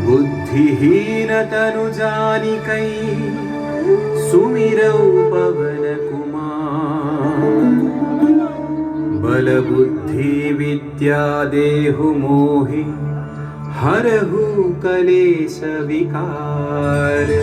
बुद्धिहीन तनु जानिकै सुमिरौ पवन कुमार। बल बुद्धि विद्या देहु मोहि हरहु कलेश विकार।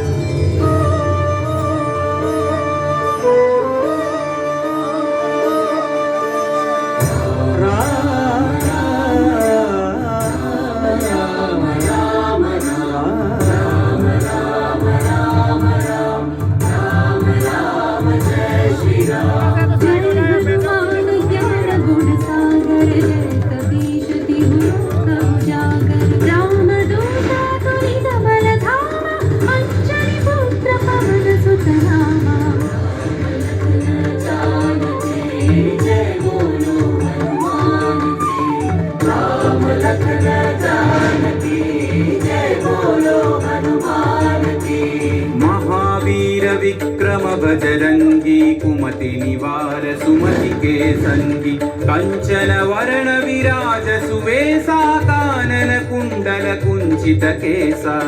महावीर विक्रम बजरंगी कुमति निवार सुमति के संगी। कंचन वर्ण विराज सुवेशा कानन कुंडल कुंचित केसा।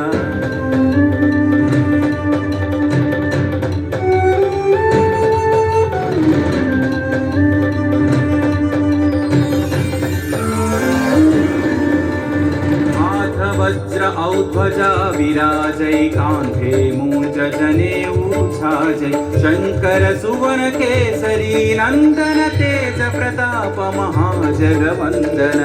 वज्र औध्वजा विराजै कांधे मूंज जनेऊ छाजै। शंकर सुवन केसरी नंदन तेज प्रताप महाजगवंदन।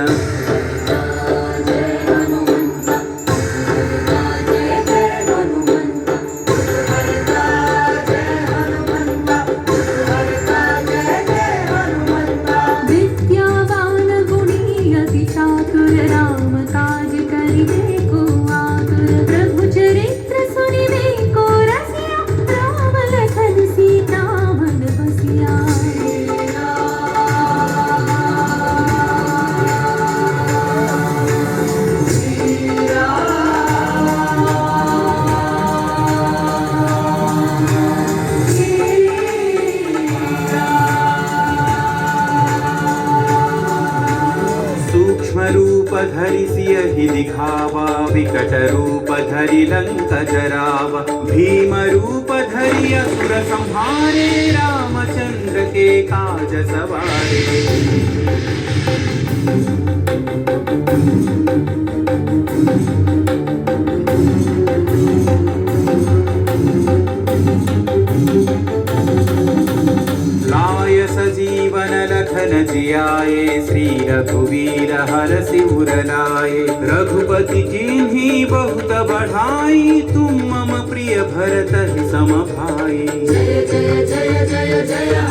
रूप धरि सियहि दिखावा विकट रूप धरि लंक जरावा। भीम रूप धरि असुर संहारे रामचंद्र के काज सवारे। सजीवन लखन जियाए श्री रघुवीर हरषि उर लाए। रघुपति कीन्ही बहुत बढ़ाई तुम मम प्रिय भरत सम भाई।